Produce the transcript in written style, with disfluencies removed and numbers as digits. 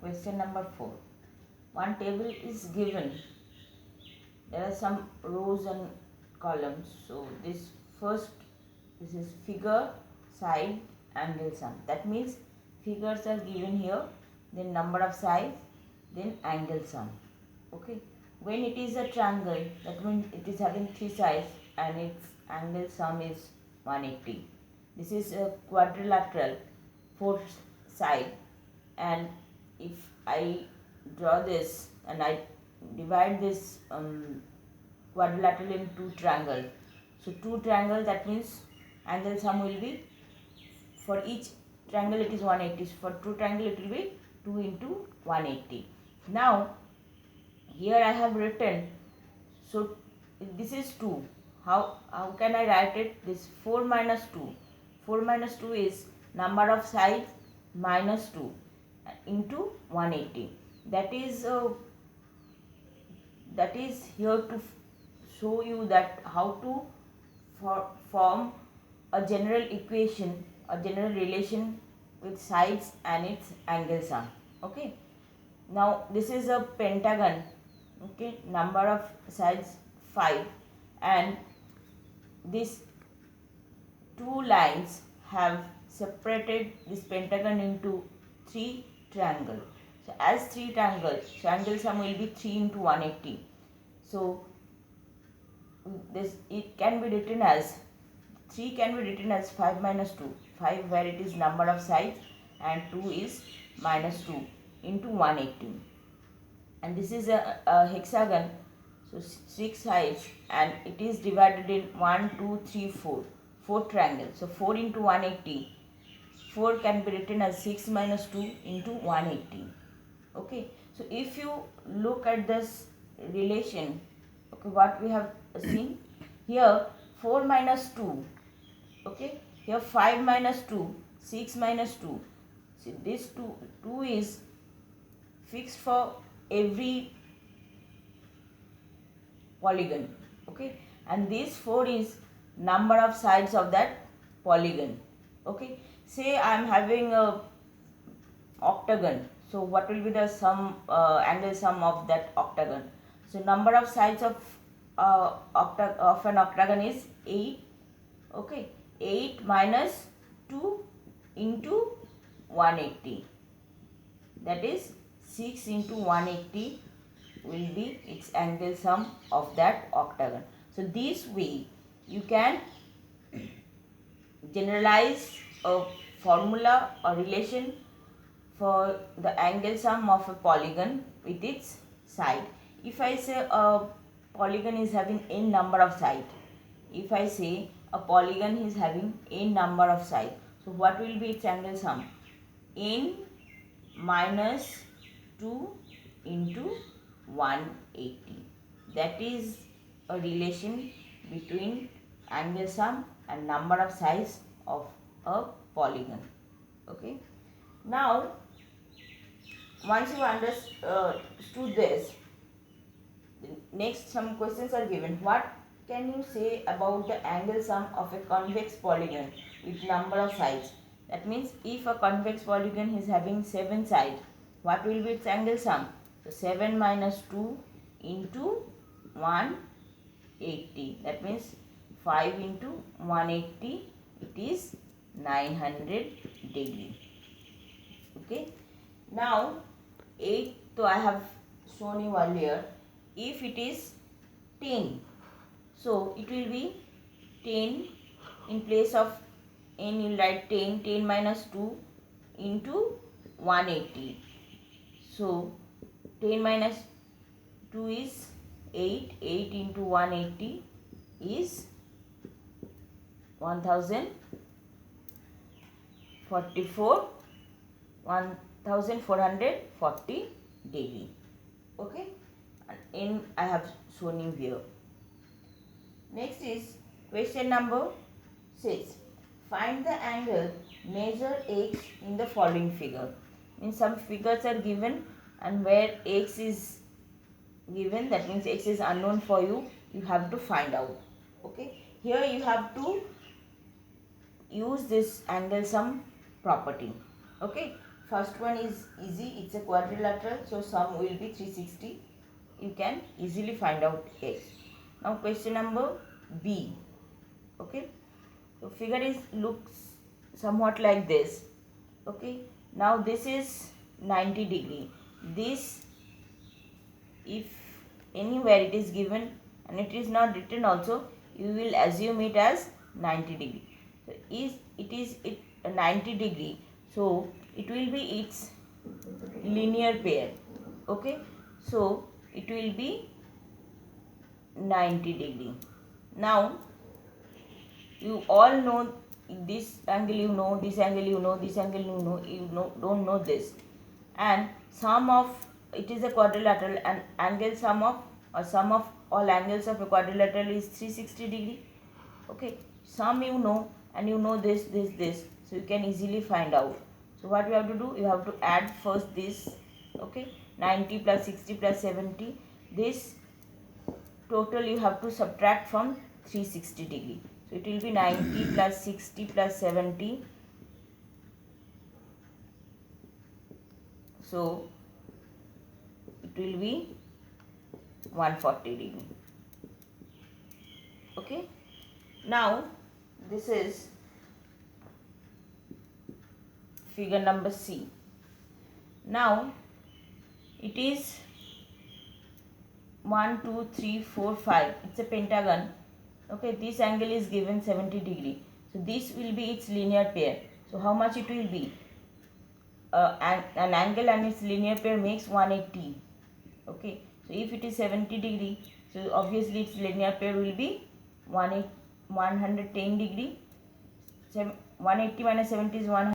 Question number 4. One table is given. There are some rows and columns. So this is figure, side, angle sum. That means figures are given here, then number of sides, then angle sum. Okay. When it is a triangle, that means it is having 3 sides and its angle sum is 180. This is a quadrilateral, 4 side, and if I draw this and I divide this quadrilateral into triangle, so 2 triangles, that means angle sum will be, for each triangle it is 180, for 2 triangle it will be 2 into 180. Now here I have written, so this is 2. How can I write it? This 4 minus 2. 4 minus 2 is number of sides minus 2 into 180. That is here to show you that how to form a general equation, a general relation with sides and its angle sum. Okay. Now this is a pentagon. Okay, number of sides 5, and these 2 lines have separated this pentagon into 3 triangles. So as 3 triangles, so angle sum will be 3 into 180. So this, it can be written as 3 can be written as 5 minus 2. 5 where it is number of sides and 2 is minus 2 into 180. And this is a hexagon, so 6 sides, and it is divided in 1, 2, 3, 4 triangles. So 4 into 180, 4 can be written as 6 minus 2 into 180. Okay, so if you look at this relation, okay, what we have seen here, 4 minus 2, okay, here 5 minus 2, 6 minus 2. See, this 2 is fixed for every polygon, okay, and this 4 is number of sides of that polygon. Okay, say I am having a octagon, so what will be the angle sum of that octagon? So number of sides of an octagon is 8. Okay, 8 minus 2 into 180, that is 6 into 180 will be its angle sum of that octagon. So this way you can generalize a formula or relation for the angle sum of a polygon with its side. If I say a polygon is having n number of sides, if I say a polygon is having n number of sides, so what will be its angle sum? N minus 2 into 180. That is a relation between angle sum and number of sides of a polygon. Okay. Now, once you understood this, next some questions are given. What can you say about the angle sum of a convex polygon with number of sides? That means if a convex polygon is having 7 sides, what will be its angle sum? So 7 minus 2 into 180. That means 5 into 180, it is 900 degree. Okay. Now 8, so I have shown you earlier. If it is 10, so it will be 10, in place of n you will write 10 minus 2 into 180. So 10 minus 2 is 8 into 180 is 1440 degree. Okay, and I have shown you here. Next is question number 6. Find the angle, measure x in the following figure. Means some figures are given, and where x is given, that means x is unknown for you, you have to find out. Okay, here you have to use this angle sum property. Okay, first one is easy, it's a quadrilateral, so sum will be 360. You can easily find out x. Now question number B. Okay, so figure is looks somewhat like this. Okay, now this is 90 degree. This, if anywhere it is given and it is not written also, you will assume it as 90 degree. So it is 90 degree, so it will be its linear pair. Okay, so it will be 90 degree. Now you all know this angle, you know this angle, you know this angle, you know don't know this, and sum of it is a quadrilateral, and angle sum of all angles of a quadrilateral is 360 degree. Okay, sum you know, and you know this, so you can easily find out. So what you have to do, you have to add first this. Okay, 90 plus 60 plus 70, this total you have to subtract from 360 degree. So it will be 90 plus 60 plus 70. So it will be 140 degree. Okay, now this is figure number C. Now it is 1 2 3 4 5, it's a pentagon. Okay, this angle is given 70 degree, so this will be its linear pair. So how much it will be? An angle and its linear pair makes 180. Okay, so if it is 70 degree, so obviously its linear pair will be 110 degree. 180 minus 70 is 100.